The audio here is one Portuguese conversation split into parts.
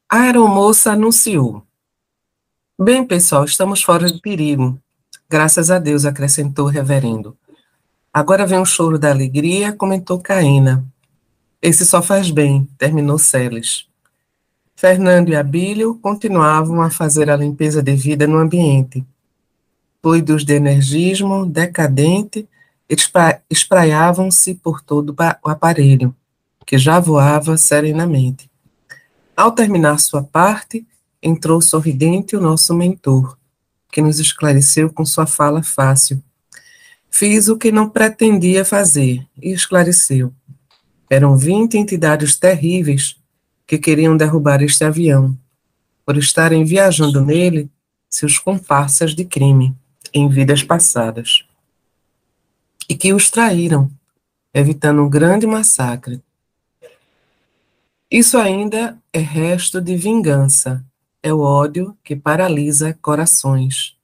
A aeromoça anunciou: Bem, pessoal, estamos fora de perigo. Graças a Deus, acrescentou o reverendo. Agora vem o choro da alegria, comentou Caína. Esse só faz bem, terminou Celes. Fernando e Abílio continuavam a fazer a limpeza devida no ambiente. Fluidos de energismo decadente espraiavam-se por todo o aparelho, que já voava serenamente. Ao terminar sua parte, entrou sorridente o nosso mentor, que nos esclareceu com sua fala fácil. Fiz o que não pretendia fazer, e esclareceu. Eram 20 entidades terríveis que queriam derrubar este avião, por estarem viajando nele seus comparsas de crime, em vidas passadas, e que os traíram, evitando um grande massacre. Isso ainda é resto de vingança, é o ódio que paralisa corações.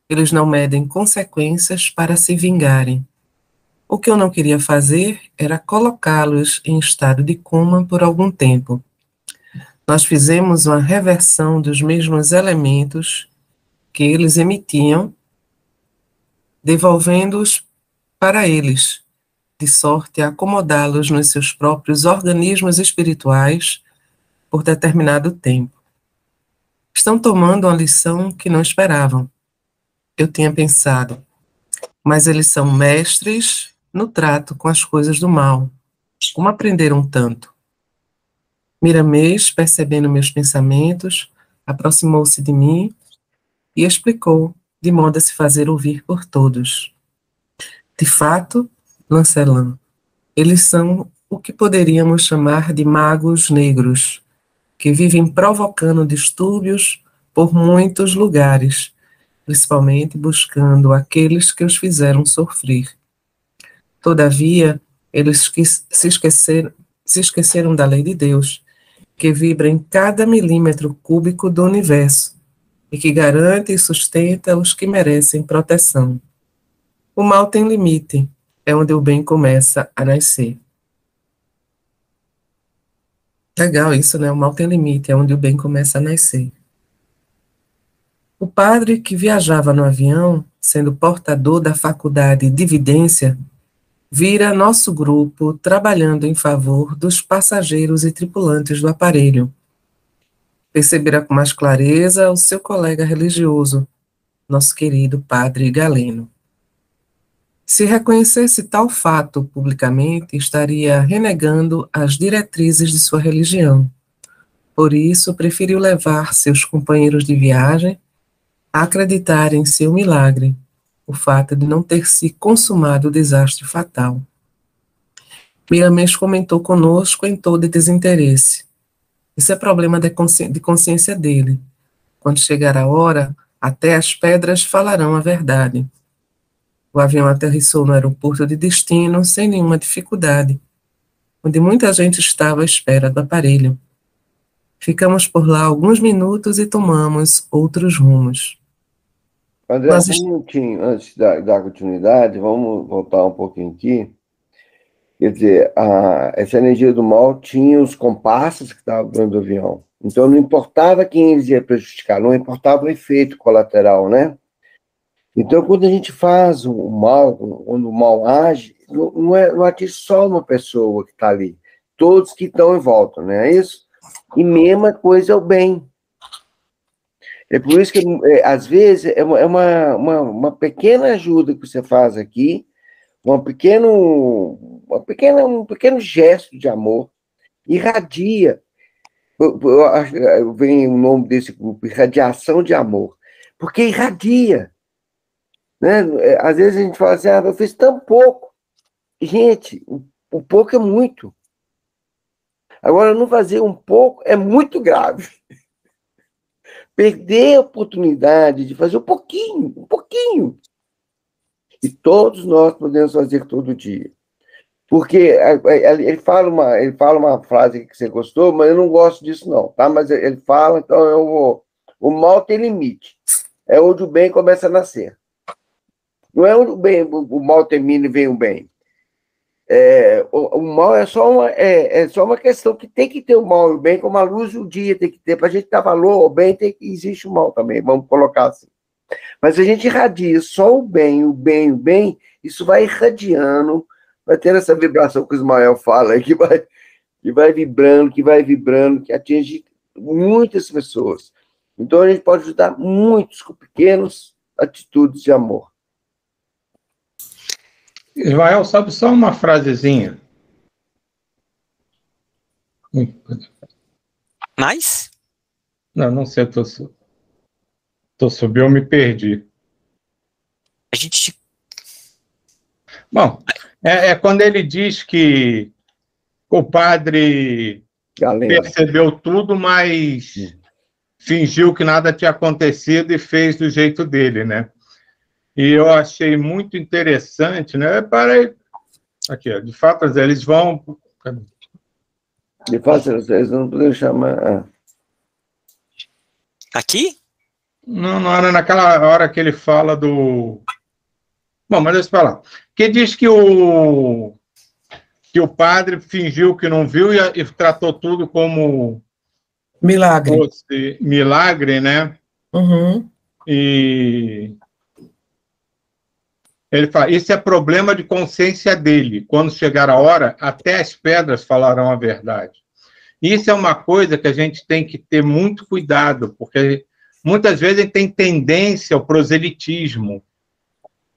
Eles não medem consequências para se vingarem. O que eu não queria fazer era colocá-los em estado de coma por algum tempo. Nós fizemos uma reversão dos mesmos elementos que eles emitiam, devolvendo-os para eles, de sorte a acomodá-los nos seus próprios organismos espirituais por determinado tempo. Estão tomando uma lição que não esperavam. Eu tinha pensado, mas eles são mestres no trato com as coisas do mal. Como aprenderam tanto? Miramês, percebendo meus pensamentos, aproximou-se de mim e explicou, de modo a se fazer ouvir por todos. De fato, Lancelin, eles são o que poderíamos chamar de magos negros, que vivem provocando distúrbios por muitos lugares, principalmente buscando aqueles que os fizeram sofrer. Todavia, eles se esqueceram da lei de Deus, que vibra em cada milímetro cúbico do universo e que garante e sustenta os que merecem proteção. O mal tem limite, é onde o bem começa a nascer. Legal isso, né? O mal tem limite, é onde o bem começa a nascer. O padre que viajava no avião, sendo portador da faculdade de vidência, vira nosso grupo trabalhando em favor dos passageiros e tripulantes do aparelho. Perceberá com mais clareza o seu colega religioso, nosso querido padre Galeno. Se reconhecesse tal fato publicamente, estaria renegando as diretrizes de sua religião. Por isso, preferiu levar seus companheiros de viagem a acreditar em seu milagre, o fato de não ter se consumado o desastre fatal. Miramês comentou conosco em todo desinteresse. Isso é problema de consciência dele. Quando chegar a hora, até as pedras falarão a verdade. O avião aterrissou no aeroporto de destino sem nenhuma dificuldade, onde muita gente estava à espera do aparelho. Ficamos por lá alguns minutos e tomamos outros rumos. André, Nós um minutinho antes da continuidade, vamos voltar um pouquinho aqui. Quer dizer, essa energia do mal tinha os compassos que estavam dentro do avião. Então, não importava quem eles iam prejudicar, não importava o efeito colateral, né? Então, quando a gente faz o mal, quando o mal age, não atinge só uma pessoa que está ali, todos que estão em volta, não é isso? E mesma coisa é o bem. É por isso que, às vezes, uma pequena ajuda que você faz aqui, um pequeno gesto de amor, irradia. Vem o nome desse grupo, irradiação de amor, porque irradia. Né? Às vezes a gente fala assim, eu fiz tão pouco. Gente, o pouco é muito. Agora, não fazer um pouco é muito grave. Perder a oportunidade de fazer um pouquinho, um pouquinho. E todos nós podemos fazer todo dia. Porque ele fala uma frase que você gostou, mas eu não gosto disso não, tá? Mas ele fala, então eu vou... O mal tem limite. É onde o bem começa a nascer. Não é onde o mal termina e vem o bem. O mal é só uma questão que tem que ter o mal e o bem, como a luz e o dia tem que ter. Para a gente dar valor ao bem, existe o mal também, vamos colocar assim. Mas se a gente irradia só o bem, o bem, o bem, isso vai irradiando, vai ter essa vibração que o Ismael fala aí, que vai vibrando, que atinge muitas pessoas. Então a gente pode ajudar muitos com pequenas atitudes de amor. Israel, sabe só uma frasezinha? Mais? Não sei, tô subiu, eu me perdi. A gente... Bom, é quando ele diz que o padre percebeu tudo, mas fingiu que nada tinha acontecido e fez do jeito dele, né? E eu achei muito interessante, né? Aqui, de fato, eles vão... De fato, eles não podem chamar... Aqui? Não era naquela hora que ele fala do... Bom, mas deixa eu falar. Que diz que o padre fingiu que não viu e tratou tudo como... Milagre. Milagre, né? Uhum. E... ele fala, esse é problema de consciência dele. Quando chegar a hora, até as pedras falarão a verdade. Isso é uma coisa que a gente tem que ter muito cuidado, porque muitas vezes a gente tem tendência ao proselitismo.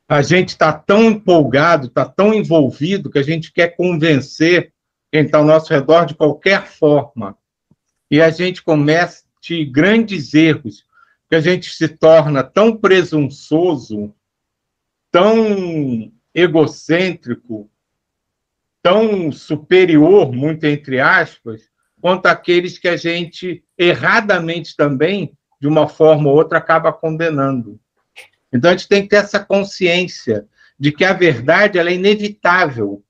A gente está tão empolgado, está tão envolvido, que a gente quer convencer quem está ao nosso redor de qualquer forma. E a gente comete grandes erros, que a gente se torna tão presunçoso, tão egocêntrico, tão superior, muito entre aspas, quanto aqueles que a gente, erradamente também, de uma forma ou outra, acaba condenando. Então, a gente tem que ter essa consciência de que a verdade ela é inevitável.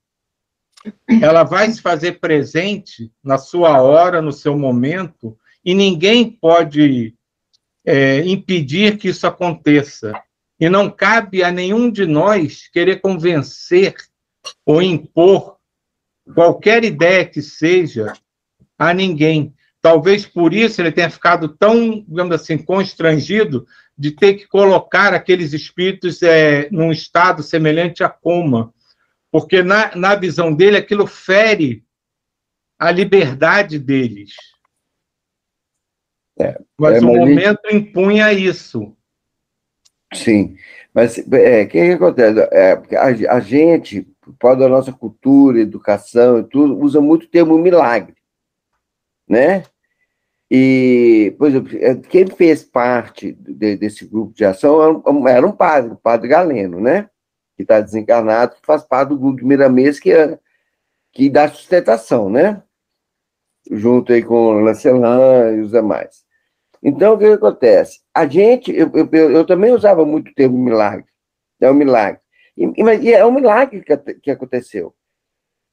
Ela vai se fazer presente na sua hora, no seu momento, e ninguém pode impedir que isso aconteça. E não cabe a nenhum de nós querer convencer ou impor qualquer ideia que seja a ninguém. Talvez por isso ele tenha ficado tão, digamos assim, constrangido de ter que colocar aqueles espíritos num estado semelhante a coma, porque na visão dele aquilo fere a liberdade deles. Mas o momento impunha isso. Sim, mas o que acontece? Porque a gente, por causa da nossa cultura, educação e tudo, usa muito o termo milagre, né? E, por exemplo, quem fez parte desse grupo de ação era um padre, o padre Galeno, né? Que está desencarnado, que faz parte do grupo de Miramês, que dá sustentação, né? Junto aí com o Lancelin e os demais. Então, o que acontece? A gente, eu também usava muito o termo milagre. É um milagre. E é um milagre que aconteceu.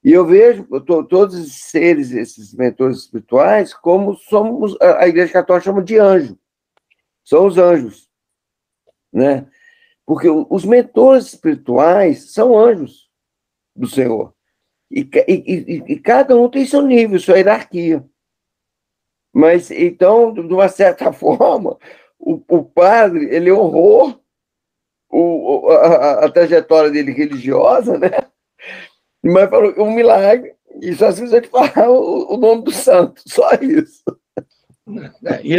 E eu vejo todos esses seres, esses mentores espirituais, como somos, a Igreja Católica chama de anjo. São os anjos. Né? Porque os mentores espirituais são anjos do Senhor. E cada um tem seu nível, sua hierarquia. Mas, então, de uma certa forma, o padre, ele honrou a trajetória dele religiosa, né? Mas falou um milagre, e só se você falar o nome do santo, só isso.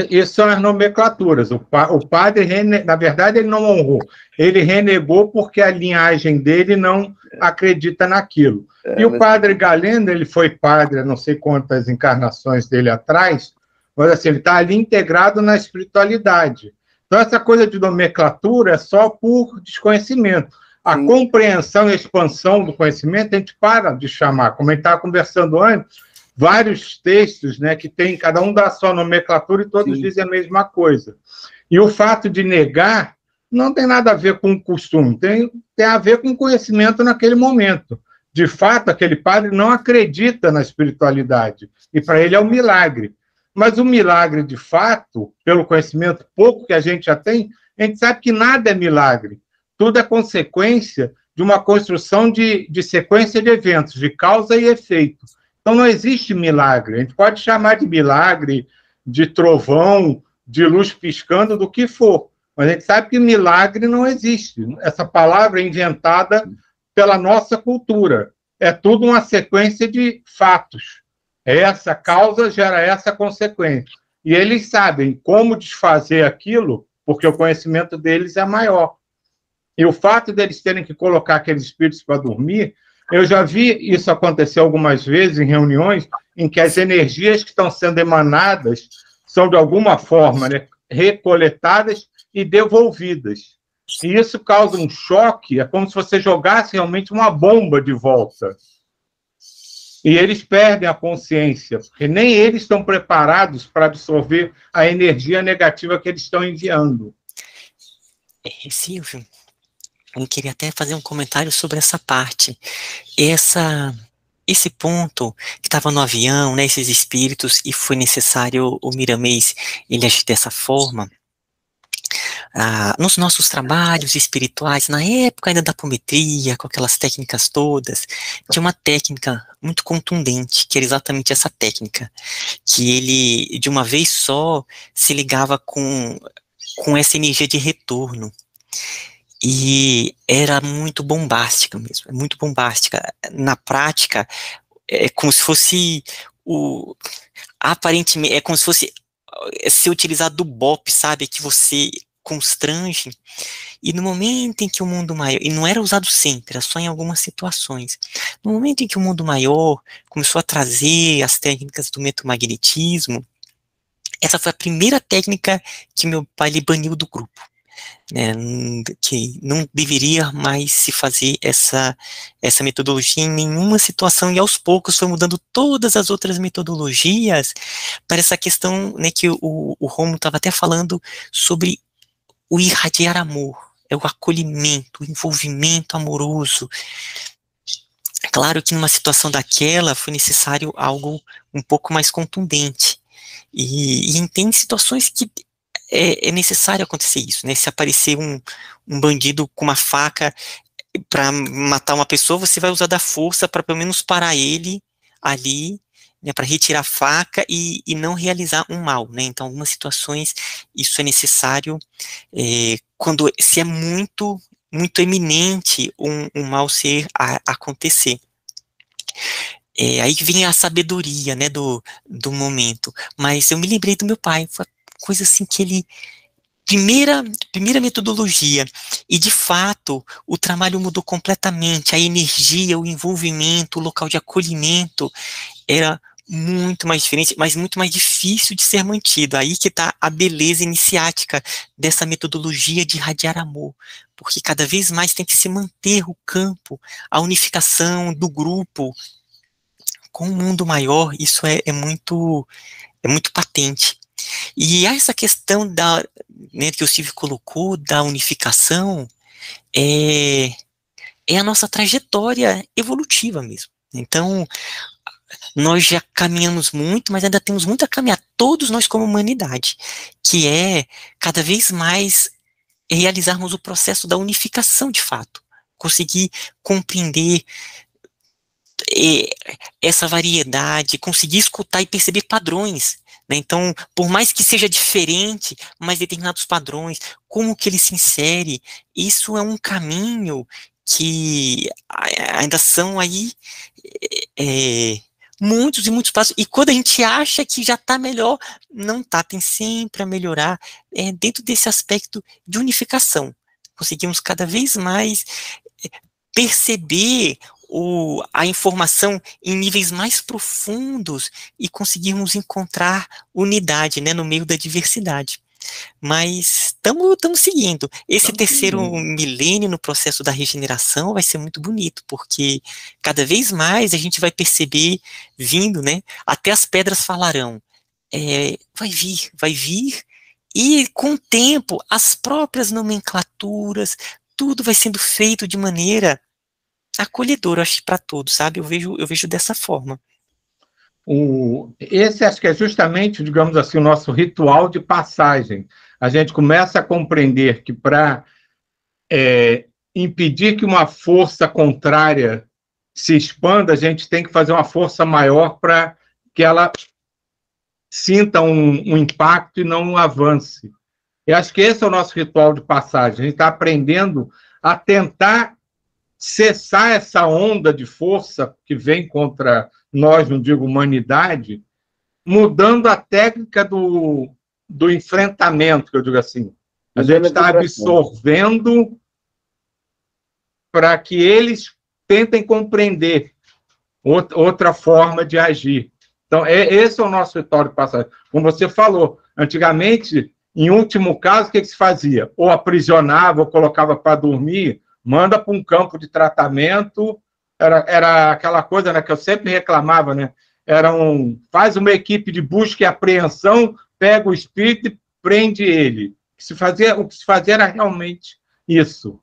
Isso são as nomenclaturas. O padre, na verdade, ele não honrou. Ele renegou porque a linhagem dele não acredita naquilo. E o padre Galeno, ele foi padre, não sei quantas encarnações dele atrás, mas assim, ele está ali integrado na espiritualidade. Então, essa coisa de nomenclatura é só por desconhecimento. A compreensão e a expansão do conhecimento, a gente para de chamar. Como a gente estava conversando antes, vários textos, né, que tem, cada um dá a sua nomenclatura e todos dizem a mesma coisa. E o fato de negar não tem nada a ver com costume, tem a ver com conhecimento naquele momento. De fato, aquele padre não acredita na espiritualidade, e para ele é um milagre. Mas o milagre, de fato, pelo conhecimento pouco que a gente já tem, a gente sabe que nada é milagre. Tudo é consequência de de uma construção de sequência de eventos, de causa e efeito. Então, não existe milagre. A gente pode chamar de milagre, de trovão, de luz piscando, do que for. Mas a gente sabe que milagre não existe. Essa palavra é inventada pela nossa cultura. É tudo uma sequência de fatos. Essa causa gera essa consequência. E eles sabem como desfazer aquilo, porque o conhecimento deles é maior. E o fato deles terem que colocar aqueles espíritos para dormir, eu já vi isso acontecer algumas vezes em reuniões em que as energias que estão sendo emanadas são, de alguma forma, né, recoletadas e devolvidas. E isso causa um choque, é como se você jogasse realmente uma bomba de volta. E eles perdem a consciência, porque nem eles estão preparados para absorver a energia negativa que eles estão enviando. Silvio, eu queria até fazer um comentário sobre essa parte. Esse ponto que estava no avião, né, esses espíritos, e foi necessário o Miramês ele agir dessa forma. Nos nossos trabalhos espirituais, na época ainda da apometria, com aquelas técnicas todas, tinha uma técnica muito contundente, que era exatamente essa técnica, que ele, de uma vez só, se ligava com essa energia de retorno. E era muito bombástica mesmo, muito bombástica. Na prática, é como se fosse aparentemente, é como se fosse ser utilizado do BOP, sabe, que você constrange, e no momento em que o mundo maior, e não era usado sempre, era só em algumas situações, no momento em que o mundo maior começou a trazer as técnicas do metomagnetismo, essa foi a primeira técnica que meu pai lhe baniu do grupo, né, que não deveria mais se fazer essa metodologia em nenhuma situação, e aos poucos foi mudando todas as outras metodologias para essa questão, né, que o Rômulo estava até falando sobre o irradiar amor, é o acolhimento, o envolvimento amoroso. Claro que numa situação daquela foi necessário algo um pouco mais contundente, e tem situações que é necessário acontecer isso, né? Se aparecer um bandido com uma faca para matar uma pessoa, você vai usar da força para pelo menos parar ele ali, né, para retirar a faca e não realizar um mal, né? Então, em algumas situações, isso é necessário quando se é muito eminente um mal ser acontecer. Aí vem a sabedoria, né, do momento. Mas eu me lembrei do meu pai, foi coisa assim que ele... Primeira metodologia, e de fato o trabalho mudou completamente, a energia, o envolvimento, o local de acolhimento era muito mais diferente, mas muito mais difícil de ser mantido. Aí que está a beleza iniciática dessa metodologia de irradiar amor, porque cada vez mais tem que se manter o campo, a unificação do grupo com o mundo maior. Isso é muito patente. E essa questão né, que o Silvio colocou, da unificação, é a nossa trajetória evolutiva mesmo. Então, nós já caminhamos muito, mas ainda temos muito a caminhar, todos nós como humanidade, que é cada vez mais realizarmos o processo da unificação de fato, conseguir compreender essa variedade, conseguir escutar e perceber padrões, né? Então, por mais que seja diferente, mas determinados padrões, como que ele se insere, isso é um caminho que ainda são aí muitos e muitos passos, e quando a gente acha que já está melhor, não está, tem sempre a melhorar, dentro desse aspecto de unificação. Conseguimos cada vez mais perceber a informação em níveis mais profundos e conseguirmos encontrar unidade, né, no meio da diversidade. Mas estamos seguindo. Esse terceiro milênio no processo da regeneração vai ser muito bonito, porque cada vez mais a gente vai perceber vindo, né, até as pedras falarão, vai vir, e com o tempo as próprias nomenclaturas, tudo vai sendo feito de maneira acolhedora, acho que para todos, sabe? Eu vejo dessa forma. Esse acho que é justamente, digamos assim, o nosso ritual de passagem. A gente começa a compreender que para impedir que uma força contrária se expanda, a gente tem que fazer uma força maior para que ela sinta um impacto e não um avance. Eu acho que esse é o nosso ritual de passagem. A gente está aprendendo a tentar cessar essa onda de força que vem contra nós, não digo humanidade, mudando a técnica do enfrentamento, que eu digo assim. A gente está absorvendo para que eles tentem compreender outra forma de agir. Então, esse é o nosso ritual de passagem. Como você falou, antigamente, em último caso, o que se fazia? Ou aprisionava, ou colocava para dormir, manda para um campo de tratamento. Era aquela coisa, né, que eu sempre reclamava, né? Faz uma equipe de busca e apreensão, pega o espírito e prende ele. O que se fazia era realmente isso.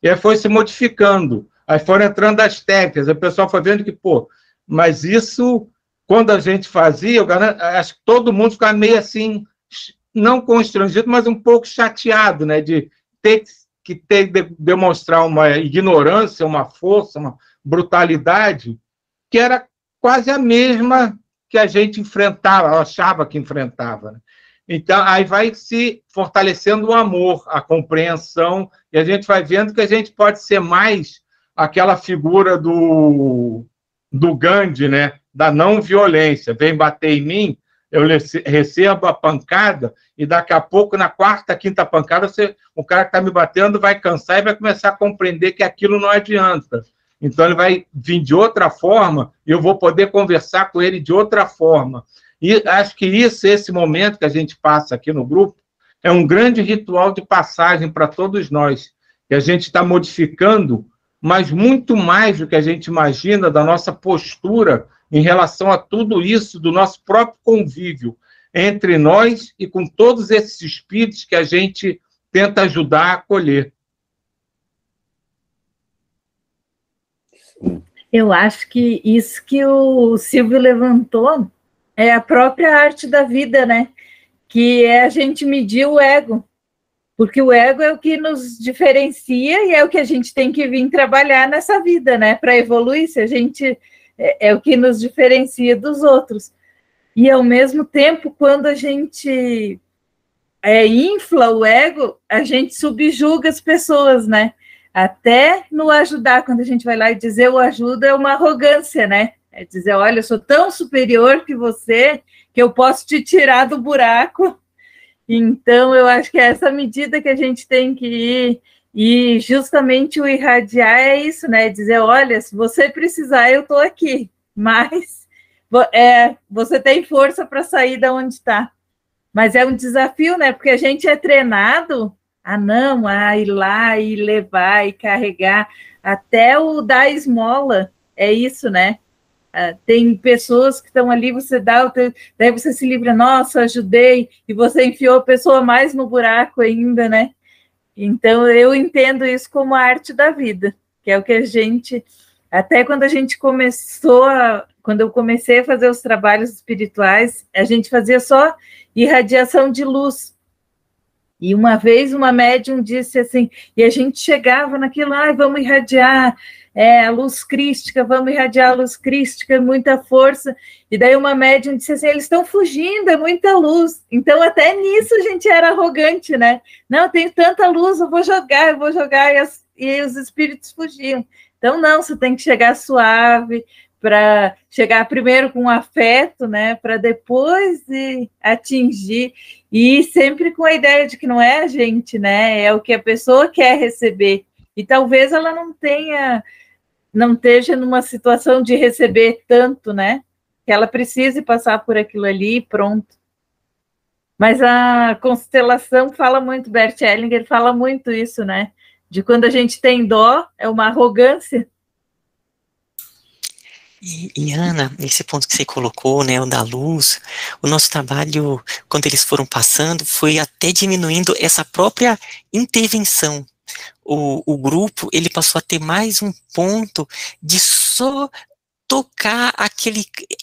E aí foi se modificando. Aí foram entrando as técnicas. O pessoal foi vendo que, pô, mas isso, quando a gente fazia, acho que todo mundo ficava meio assim, não constrangido, mas um pouco chateado, né? De ter que demonstrar uma ignorância, uma força, uma brutalidade, que era quase a mesma que a gente enfrentava, achava que enfrentava. Né? Então, aí vai se fortalecendo o amor, a compreensão, e a gente vai vendo que a gente pode ser mais aquela figura do Gandhi, né? Da não violência. Vem bater em mim, eu recebo a pancada, e daqui a pouco, na quarta, quinta pancada, o cara que está me batendo vai cansar e vai começar a compreender que aquilo não adianta. Então, ele vai vir de outra forma e eu vou poder conversar com ele de outra forma. E acho que esse momento que a gente passa aqui no grupo é um grande ritual de passagem para todos nós, que a gente está modificando, mas muito mais do que a gente imagina da nossa postura em relação a tudo isso, do nosso próprio convívio entre nós e com todos esses espíritos que a gente tenta ajudar a acolher. Eu acho que isso que o Silvio levantou é a própria arte da vida, né? Que é a gente medir o ego, porque o ego é o que nos diferencia e é o que a gente tem que vir trabalhar nessa vida, né? Para evoluir, se a gente é o que nos diferencia dos outros. E ao mesmo tempo, quando a gente infla o ego, a gente subjuga as pessoas, né? Até no ajudar, quando a gente vai lá e dizer eu ajudo, é uma arrogância, né? É dizer, olha, eu sou tão superior que você, que eu posso te tirar do buraco. Então, eu acho que é essa medida que a gente tem que ir, e justamente o irradiar é isso, né? Dizer, olha, se você precisar, eu estou aqui, mas você tem força para sair da onde está. Mas é um desafio, né? Porque a gente é treinado a ir lá e levar e carregar, até o dar esmola, é isso, né? Tem pessoas que estão ali, você dá, daí você se livra, nossa, ajudei, e você enfiou a pessoa mais no buraco ainda, né? Então, eu entendo isso como a arte da vida, que é o que a gente, até quando a gente quando eu comecei a fazer os trabalhos espirituais, a gente fazia só irradiação de luz. E uma vez uma médium disse assim, e a gente chegava naquilo, vamos irradiar a luz crística, vamos irradiar a luz crística, muita força. E daí uma médium disse assim, eles estão fugindo, é muita luz. Então até nisso a gente era arrogante, né? Não, eu tenho tanta luz, eu vou jogar, e os espíritos fugiam. Então não, você tem que chegar suave, para chegar primeiro com afeto, né, para depois atingir, e sempre com a ideia de que não é a gente, né, é o que a pessoa quer receber, e talvez ela não esteja numa situação de receber tanto, né, que ela precise passar por aquilo ali e pronto. Mas a constelação fala muito, Bert Hellinger fala muito isso, né, de quando a gente tem dó, é uma arrogância. E Ana, esse ponto que você colocou, né, o da luz, o nosso trabalho, quando eles foram passando, foi até diminuindo essa própria intervenção. O grupo, ele passou a ter mais um ponto de só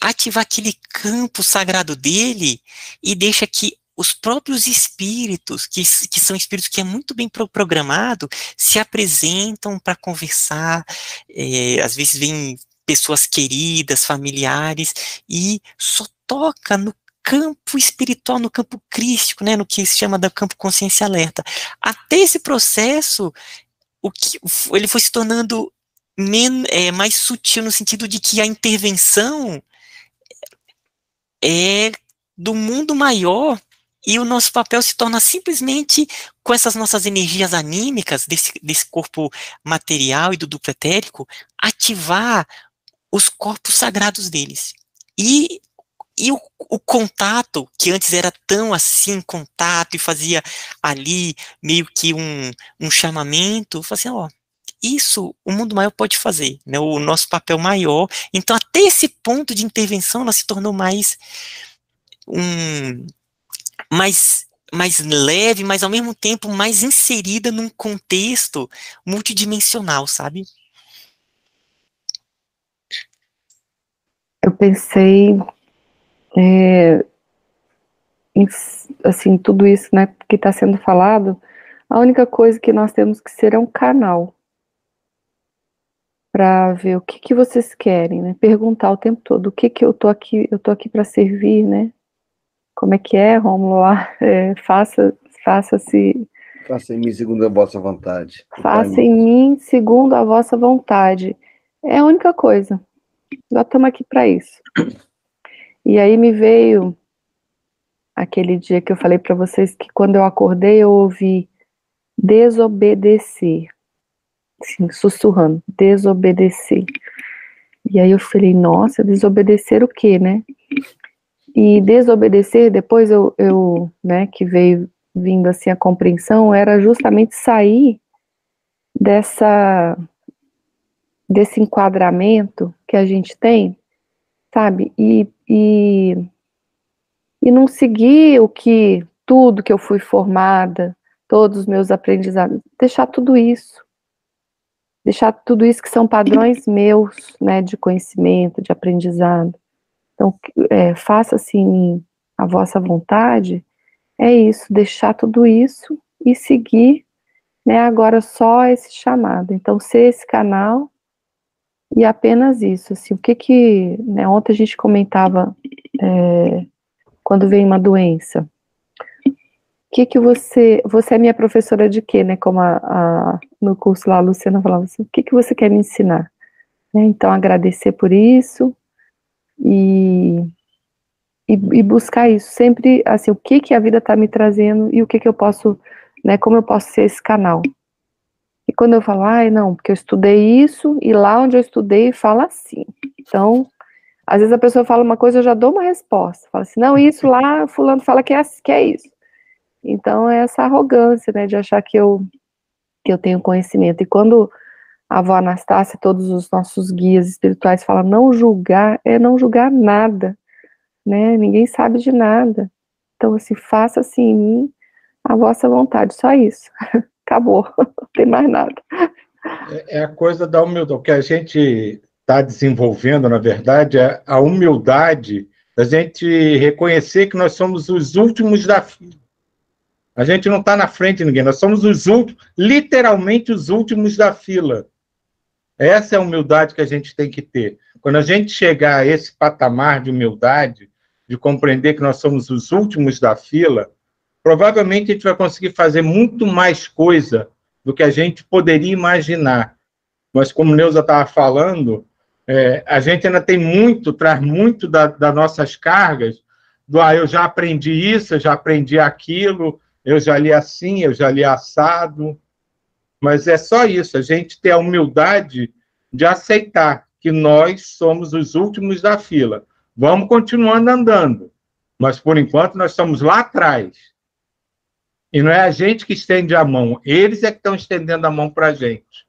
ativar aquele campo sagrado dele, e deixa que os próprios espíritos, que são espíritos que é muito bem programado, se apresentam para conversar, às vezes vêm pessoas queridas, familiares, e só toca no campo espiritual, no campo crístico, né, no que se chama do campo consciência alerta. Até esse processo, ele foi se tornando mais sutil, no sentido de que a intervenção é do mundo maior, e o nosso papel se torna simplesmente, com essas nossas energias anímicas, desse corpo material e do duplo etérico, ativar os corpos sagrados deles. E o contato, que antes era tão assim, contato, e fazia ali meio que um chamamento, fazia, isso o mundo maior pode fazer, né, o nosso papel maior. Então, até esse ponto de intervenção, ela se tornou mais leve, mas ao mesmo tempo mais inserida num contexto multidimensional, sabe? Eu pensei assim, tudo isso, né, que está sendo falado, a única coisa que nós temos que ser é um canal para ver o que vocês querem, né, perguntar o tempo todo, o que eu tô aqui para servir, né, como é que é, Rômulo, lá, faça em mim segundo a vossa vontade. Faça em mim segundo a vossa vontade. É a única coisa. Nós estamos aqui para isso. E aí me veio aquele dia que eu falei para vocês que quando eu acordei eu ouvi desobedecer. Assim, sussurrando, desobedecer. E aí eu falei, nossa, desobedecer o quê, né? E desobedecer, depois eu né, que veio vindo assim a compreensão, era justamente sair desse enquadramento que a gente tem, sabe, e não seguir tudo que eu fui formada, todos os meus aprendizados, deixar tudo isso que são padrões meus, né, de conhecimento, de aprendizado. Então, faça assim a vossa vontade, é isso, deixar tudo isso e seguir, né, agora só esse chamado. Então, ser esse canal e apenas isso, assim, né, ontem a gente comentava, quando vem uma doença, você é minha professora de quê, né, como no curso lá a Luciana falava assim, o que você quer me ensinar? Né, então, agradecer por isso e buscar isso, sempre, assim, o que a vida está me trazendo e o que eu posso, né, como eu posso ser esse canal. E quando eu falo, não, porque eu estudei isso, e lá onde eu estudei fala assim. Então, às vezes a pessoa fala uma coisa, eu já dou uma resposta. Fala assim, não, isso lá, fulano fala que é isso. Então, é essa arrogância, né, de achar que eu tenho conhecimento. E quando a avó Anastácia, todos os nossos guias espirituais falam não julgar, é não julgar nada, né, ninguém sabe de nada. Então, assim, faça assim em mim a vossa vontade, só isso. Acabou, não tem mais nada. É a coisa da humildade. O que a gente está desenvolvendo, na verdade, é a humildade da gente reconhecer que nós somos os últimos da fila. A gente não está na frente de ninguém, nós somos os últimos, literalmente os últimos da fila. Essa é a humildade que a gente tem que ter. Quando a gente chegar a esse patamar de humildade, de compreender que nós somos os últimos da fila, provavelmente a gente vai conseguir fazer muito mais coisa do que a gente poderia imaginar. Mas, como Neuza estava falando, a gente ainda tem traz muito das nossas cargas, eu já aprendi isso, eu já aprendi aquilo, eu já li assim, eu já li assado. Mas é só isso, a gente ter a humildade de aceitar que nós somos os últimos da fila. Vamos continuando andando, mas, por enquanto, nós estamos lá atrás. E não é a gente que estende a mão, eles é que estão estendendo a mão para a gente.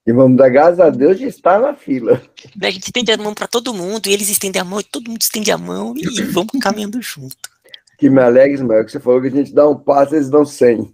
E vamos dar graças a Deus de estar na fila. A gente estende a mão para todo mundo, e eles estendem a mão, e todo mundo estende a mão, e vamos caminhando junto. Que me alegra, Ismael, que você falou que a gente dá um passo, eles dão 100.